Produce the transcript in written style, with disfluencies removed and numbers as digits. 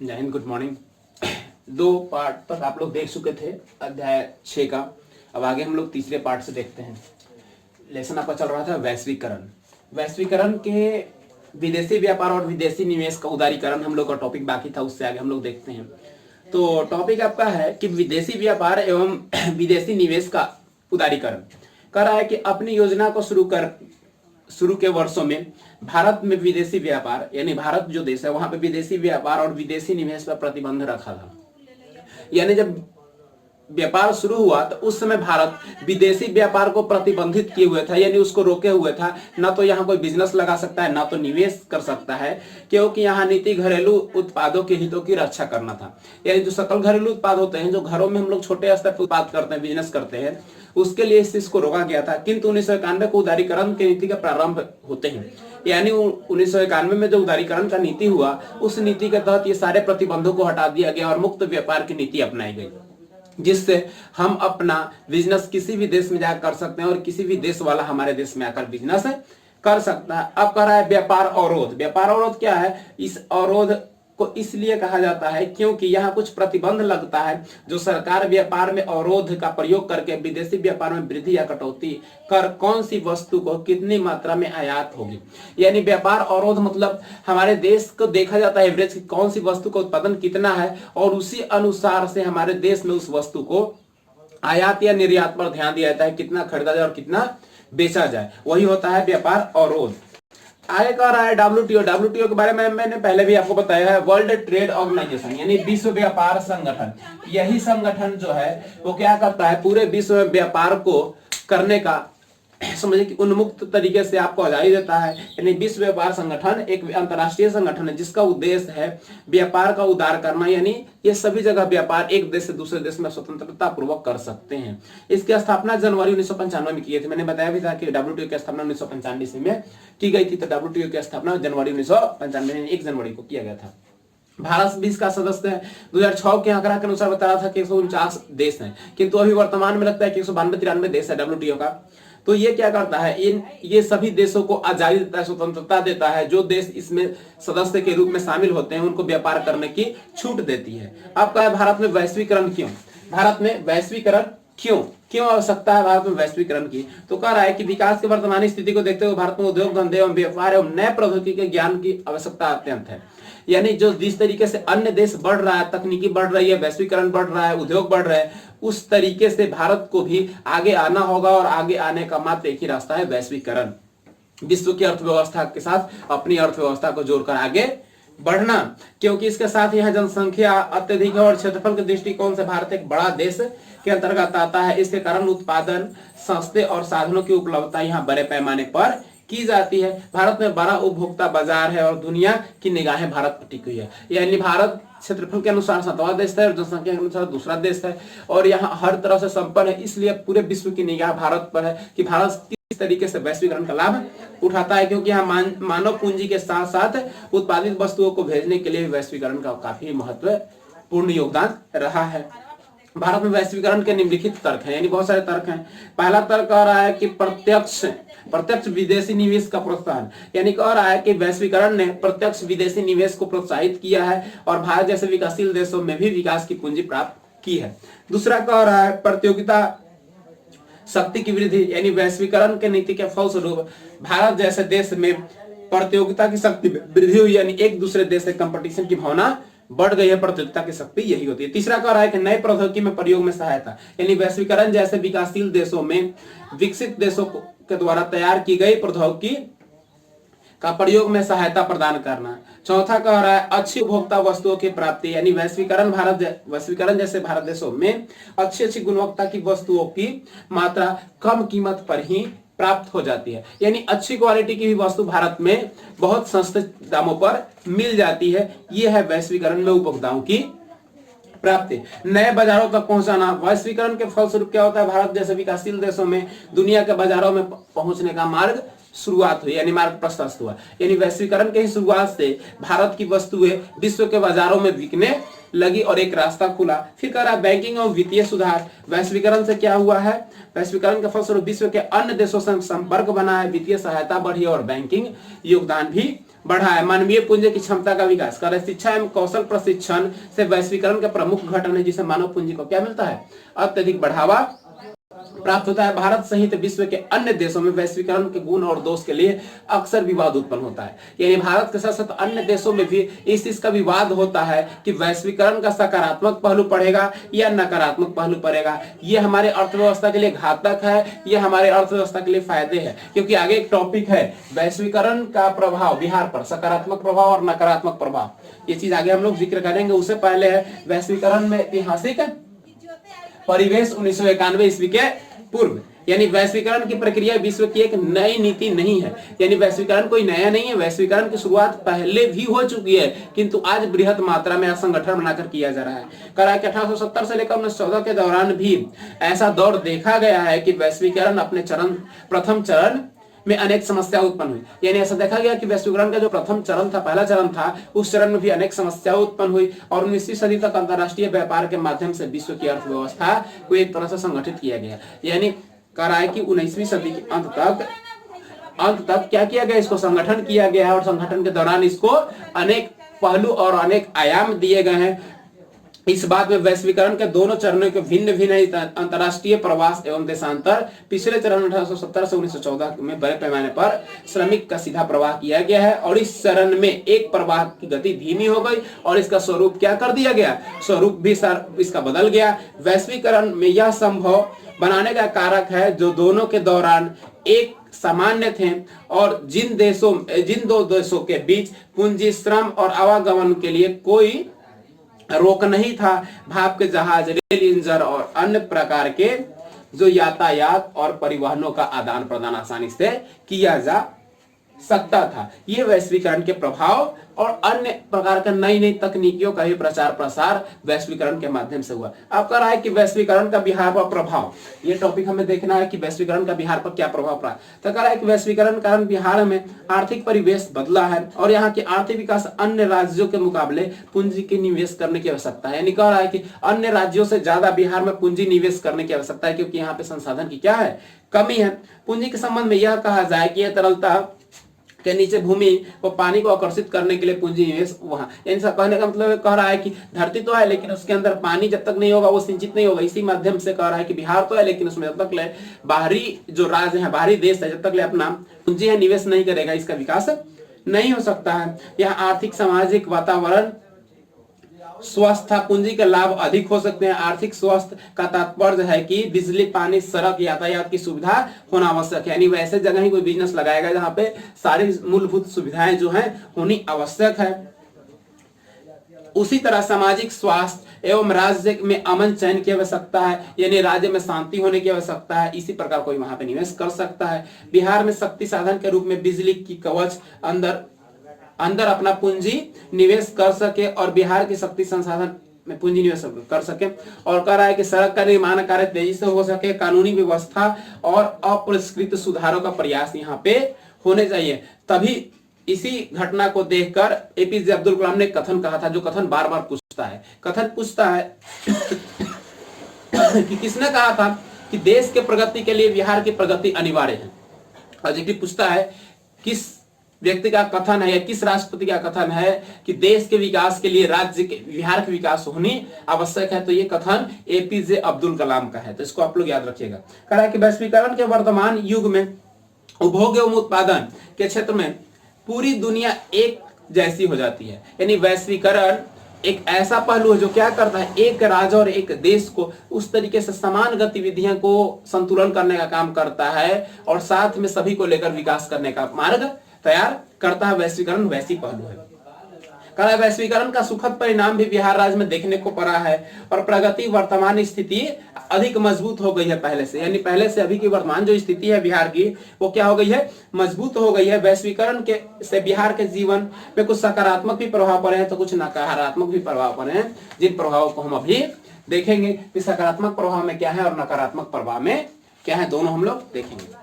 जय Hind, good morning. दो part तक आप लोग देख चुके थे अध्याय 6 का। अब आगे हम लोग तीसरे पार्ट से देखते हैं। लेसन आपका चल रहा था वैश्वीकरण। वैश्वीकरण के विदेशी व्यापार और विदेशी निवेश का उदारीकरण हम लोग का टॉपिक बाकी था, उससे आगे हम लोग देखते हैं। तो टॉपिक आपका है कि विदेशी व्यापार एवं विदेशी निवेश का उदारीकरण कर रहा है कि अपनी योजना को शुरू के वर्षों में भारत में विदेशी व्यापार यानी भारत जो देश है वहां पे विदेशी व्यापार और विदेशी निवेश पर प्रतिबंध रखा था। यानी जब व्यापार शुरू हुआ तो उस समय भारत विदेशी व्यापार को प्रतिबंधित किए हुए था, यानी उसको रोके हुए था। ना तो यहाँ कोई बिजनेस लगा सकता है, ना तो निवेश कर सकता है, क्योंकि यहाँ नीति घरेलू उत्पादों के हितों की रक्षा करना था। यानी जो सकल घरेलू उत्पाद होते हैं, जो घरों में हम लोग छोटे स्तर पर उत्पाद करते हैं, बिजनेस करते हैं, उसके लिए इस चीज को रोका गया था। किंतु 1991 को उदारीकरण की नीति का प्रारंभ होते हैं, यानी 1991 में जो उदारीकरण का नीति हुआ, उस नीति के तहत ये सारे प्रतिबंधों को हटा दिया गया और मुक्त व्यापार की नीति अपनाई गई, जिससे हम अपना बिजनेस किसी भी देश में जाकर कर सकते हैं और किसी भी देश वाला हमारे देश में आकर बिजनेस कर सकता है। अब कह रहा है व्यापार अवरोध। व्यापार अवरोध क्या है? इस अवरोध को इसलिए कहा जाता है क्योंकि यहाँ कुछ प्रतिबंध लगता है जो सरकार व्यापार में अवरोध का प्रयोग करके विदेशी व्यापार में वृद्धि या कटौती कर कौन सी वस्तु को कितनी मात्रा में आयात होगी। यानी व्यापार अवरोध मतलब हमारे देश को देखा जाता है एवरेज कौन सी वस्तु का उत्पादन कितना है और उसी अनुसार से हमारे देश में उस वस्तु को आयात या निर्यात पर ध्यान दिया जाता है, कितना खरीदा जाए और कितना बेचा जाए, वही होता है व्यापार अवरोध। आगे कह रहा है डब्ल्यूटीओ। डब्ल्यूटीओ के बारे में मैंने पहले भी आपको बताया है, वर्ल्ड ट्रेड ऑर्गेनाइजेशन यानी विश्व व्यापार संगठन। यही संगठन जो है वो क्या करता है, पूरे विश्व में व्यापार को करने का समझिए कि उन्मुक्त तरीके से आपको आजादी देता है। यानी विश्व व्यापार संगठन एक अंतर्राष्ट्रीय संगठन है जिसका उद्देश्य है व्यापार का उदार करना, यानी ये सभी जगह व्यापार एक देश से दूसरे देश में स्वतंत्रता पूर्वक कर सकते हैं। इसकी स्थापना जनवरी 1995 में की थी। मैंने बताया भी था कि डब्ल्यूटीओ की स्थापना 1995 ईस्वी में की गई थी। तो डब्ल्यूटीओ की स्थापना जनवरी 1995 में 1 जनवरी को किया गया था। भारत भी इसका सदस्य है। 2006 के आंकड़ा के अनुसार बता रहा था कि 149 देश हैं, किंतु अभी वर्तमान में लगता है कि 192-93 देश है डब्ल्यूटीओ का। तो ये क्या करता है, ये सभी देशों को आजादी देता है, स्वतंत्रता देता है। जो देश इसमें सदस्य के रूप में शामिल होते हैं उनको व्यापार करने की छूट देती है। अब क्या है, भारत में वैश्वीकरण क्यों? भारत में वैश्वीकरण क्यों आवश्यकता है भारत में वैश्वीकरण की? तो कह रहा है कि विकास की वर्तमान स्थिति को देखते हुए भारत में उद्योग धंधे एवं व्यापार एवं नए प्रौद्योगिकी के ज्ञान की आवश्यकता अत्यंत है। यानी जो जिस तरीके से अन्य देश बढ़ रहा है, तकनीकी बढ़ रही है, वैश्वीकरण बढ़ रहा है, उद्योग बढ़ रहे हैं, उस तरीके से भारत को भी आगे आना होगा और आगे आने का मात्र एक ही रास्ता है, वैश्वीकरण। विश्व की अर्थव्यवस्था के साथ अपनी अर्थव्यवस्था को जोड़कर आगे बढ़ना, क्योंकि इसके साथ यहाँ जनसंख्या अत्यधिक है और क्षेत्रफल के दृष्टिकोण से भारत एक बड़ा देश के अंतर्गत आता है। इसके कारण उत्पादन सस्ते और साधनों की उपलब्धता यहाँ बड़े पैमाने पर की जाती है। भारत में बड़ा उपभोक्ता बाजार है और दुनिया की निगाहें भारत पर टिकी हुई है। यानी भारत क्षेत्रफल के अनुसार 7वां देश है और जनसंख्या के अनुसार दूसरा देश है और यहाँ हर तरह से संपन्न है। इसलिए पूरे विश्व की निगाह भारत पर है कि भारत किस तरीके से वैश्वीकरण का लाभ उठाता है, क्योंकि यहाँ मानव पूंजी के साथ साथ उत्पादित वस्तुओं को भेजने के लिए वैश्वीकरण का काफी महत्वपूर्ण योगदान रहा है। भारत में वैश्वीकरण के निम्नलिखित तर्क हैं, यानी बहुत सारे तर्क हैं। पहला तर्क कह रहा है कि प्रत्यक्ष विदेशी निवेश का प्रोत्साहन, यानी कह रहा है कि वैश्वीकरण ने प्रत्यक्ष विदेशी निवेश को प्रोत्साहित किया है और भारत जैसे विकासशील देशों में भी विकास की पूंजी प्राप्त की है। दूसरा कह रहा है प्रतियोगिता शक्ति की वृद्धि, यानी वैश्वीकरण के नीति के फलस्वरूप भारत जैसे देश में प्रतियोगिता की शक्ति में वृद्धि हुई, यानी एक दूसरे देश से कंपटीशन की भावना बढ़ गई है। प्रतियोगिता की शक्ति यही होती है। तीसरा कह रहा है कि नए प्रौद्योगिकी में प्रयोग में सहायता, यानी वैश्वीकरण जैसे विकासशील देशों में विकसित देशों के द्वारा तैयार की गई प्रौद्योगिकी का प्रयोग में सहायता प्रदान करना। चौथा कह रहा है अच्छी उपभोक्ता वस्तुओं की प्राप्ति, यानी वैश्वीकरण जैसे भारत देशों में अच्छी गुणवत्ता की वस्तुओं की मात्रा कम कीमत पर ही प्राप्त हो जाती है। यानी अच्छी क्वालिटी की भी वस्तु भारत में बहुत सस्ते दामों पर मिल जाती है। यह है वैश्वीकरण में उपभोक्ताओं की प्राप्ति। नए बाजारों तक पहुंचाना, वैश्वीकरण के फलस्वरूप क्या होता है, भारत जैसे विकासशील देशों में दुनिया के बाजारों में पहुंचने का मार्ग शुरुआत हुई, यानी मार्ग प्रशस्त हुआ। यानी वैश्वीकरण के ही शुरुआत से भारत की वस्तुएं विश्व के बाजारों में बिकने लगी और एक रास्ता खुला। फिर कह रहा है बैंकिंग और वित्तीय सुधार। वैश्वीकरण से क्या हुआ है? वैश्वीकरण के फलस्वरूप विश्व के अन्य देशों से संपर्क बना है, वित्तीय सहायता बढ़ी और बैंकिंग योगदान भी बढ़ा है। मानवीय पूंजी की क्षमता का विकास कर शिक्षा एवं कौशल प्रशिक्षण से वैश्वीकरण का प्रमुख घटक है, जिसे मानव पूंजी को क्या मिलता है? अत्यधिक बढ़ावा प्राप्त होता है। भारत सहित विश्व के अन्य देशों में वैश्वीकरण के गुण और दोष के लिए अक्सर विवाद उत्पन्न होता है। यानी भारत के साथ साथ अन्य देशों में भी इस चीज का विवाद होता है कि वैश्वीकरण का सकारात्मक पहलू पड़ेगा या नकारात्मक पहलू पड़ेगा। ये हमारे अर्थव्यवस्था के लिए घातक है, ये हमारे अर्थव्यवस्था के लिए फायदे है। क्योंकि आगे एक टॉपिक है वैश्वीकरण का प्रभाव बिहार पर, सकारात्मक प्रभाव और नकारात्मक प्रभाव। ये चीज आगे हम लोग जिक्र करेंगे। उससे पहले है वैश्वीकरण में ऐतिहासिक परिवेश 1991 ईस्वी के पूर्व। यानी वैश्वीकरण की प्रक्रिया विश्व की एक नई नीति नहीं है, यानी वैश्वीकरण कोई नया नहीं है। वैश्वीकरण की शुरुआत पहले भी हो चुकी है, किंतु आज बृहत मात्रा में संगठन बनाकर किया जा रहा है। कहा कि 1870 से लेकर 1914 के दौरान भी ऐसा दौर देखा गया है कि वैश्वीकरण अपने प्रथम चरण में अनेक समस्या उत्पन्न हुई। यानी ऐसा देखा गया कि वैश्वीकरण का जो प्रथम चरण था, पहला चरण था, उस चरण में भी अनेक समस्याएं उत्पन्न हुई और 19वीं सदी तक अंतरराष्ट्रीय व्यापार के माध्यम से विश्व की अर्थव्यवस्था को एक तरह से संगठित किया गया। यानी कह रहा है कि 19वीं सदी के अंत तक क्या किया गया? इसको संगठन किया गया है और संगठन के दौरान इसको अनेक पहलू और अनेक आयाम दिए गए हैं। इस बात में वैश्वीकरण के दोनों चरणों के भिन्न भिन्न अंतरराष्ट्रीय प्रवास एवं देशांतर। पिछले चरण 1870 से 1914 में बड़े पैमाने पर श्रमिक का सीधा प्रवाह किया गया है और इस चरण में एक प्रवाह की गति धीमी हो गई और इसका स्वरूप क्या कर दिया गया? स्वरूप भी इसका बदल गया। वैश्वीकरण में यह संभव बनाने का कारक है जो दोनों के दौरान एक सामान्य थे और जिन दो देशों के बीच पूंजी, श्रम और आवागमन के लिए कोई रोक नहीं था। भाप के जहाज, रेल इंजन और अन्य प्रकार के जो यातायात और परिवहनों का आदान प्रदान आसानी से किया जा सकता था। ये वैश्वीकरण के प्रभाव और अन्य प्रकार का नई नई तकनीकियों का भी प्रचार प्रसार वैश्वीकरण के माध्यम से हुआ। अब कह रहा है कि वैश्वीकरण का बिहार पर प्रभाव, ये टॉपिक हमें देखना है कि वैश्वीकरण का बिहार पर क्या प्रभाव पड़ा। तो कह रहा है कि वैश्वीकरण के कारण बिहार में आर्थिक परिवेश बदला है और यहाँ के आर्थिक विकास अन्य राज्यों के मुकाबले पूंजी की निवेश करने की आवश्यकता है। यानी कह रहा है कि अन्य राज्यों से ज्यादा बिहार में पूंजी निवेश करने की आवश्यकता है, क्योंकि यहाँ पे संसाधन की क्या है? कमी है। पूंजी के संबंध में यह कहा जाए कि यह तरलता के नीचे भूमि को पानी को आकर्षित करने के लिए पूंजी निवेश वहां, यानी कहने का मतलब कह रहा है कि धरती तो है लेकिन उसके अंदर पानी जब तक नहीं होगा वो सिंचित नहीं होगा। इसी माध्यम से कह रहा है कि बिहार तो है लेकिन उसमें जब तक ले बाहरी जो राज्य है, बाहरी देश है, जब तक ले अपना पूंजी है निवेश नहीं करेगा, इसका विकास नहीं हो सकता है। यहाँ आर्थिक सामाजिक वातावरण स्वस्थ, पूंजी के लाभ अधिक हो सकते हैं। आर्थिक स्वास्थ्य का तात्पर्य है कि बिजली, पानी, सड़क, यातायात की सुविधा होना आवश्यक है। यानी वैसे जगह ही कोई बिजनेस लगाएगा जहां पे सारी मूलभूत सुविधाएं जो हैं होनी आवश्यक है। उसी तरह सामाजिक स्वास्थ्य एवं राज्य में अमन चैन की आवश्यकता है, यानी राज्य में शांति होने की आवश्यकता है। इसी प्रकार कोई वहां पे निवेश कर सकता है। बिहार में शक्ति साधन के रूप में बिजली की कवच अंदर अपना पूंजी निवेश कर सके और बिहार की शक्ति संसाधन में पूंजी निवेश कर सके। और कह रहा है कि सड़क का निर्माण कार्य तेजी से हो सके। कानूनी व्यवस्था और अपरिष्कृत सुधारों का प्रयास यहाँ पे होने चाहिए। तभी इसी घटना को देखकर एपीजे अब्दुल कलाम ने कथन कहा था, जो कथन बार बार पूछता है कि किसने कहा था कि देश के प्रगति के लिए बिहार की प्रगति अनिवार्य है। और पूछता है किस व्यक्ति का कथन है या किस राष्ट्रपति का कथन है कि देश के विकास के लिए राज्य के बिहार के विकास होनी आवश्यक है, तो ये कथन एपीजे अब्दुल कलाम का है। तो इसको आप लोग याद रखिएगा। कह रहा है कि वैश्वीकरण के वर्तमान युग में उपभोग एवं उत्पादन के क्षेत्र में पूरी दुनिया एक जैसी हो जाती है। यानी वैश्वीकरण एक ऐसा पहलू है जो क्या करता है, एक राज्य और एक देश को उस तरीके से समान गतिविधियों को संतुलन करने का काम करता है और साथ में सभी को लेकर विकास करने का मार्ग तैयार करता है। वैश्वीकरण वैसी पहलू है। कहा वैश्वीकरण का सुखद परिणाम भी बिहार राज्य में देखने को पड़ा है और प्रगति वर्तमान स्थिति अधिक मजबूत हो गई है पहले से। यानी पहले से अभी की वर्तमान जो स्थिति है बिहार की वो क्या हो गई है, मजबूत हो गई है। वैश्वीकरण के से बिहार के जीवन में कुछ सकारात्मक भी प्रभाव पड़े हैं तो कुछ नकारात्मक भी प्रभाव पड़े हैं, जिन प्रभावों को हम अभी देखेंगे कि सकारात्मक प्रभाव में क्या है और नकारात्मक प्रभाव में क्या है, दोनों हम लोग देखेंगे।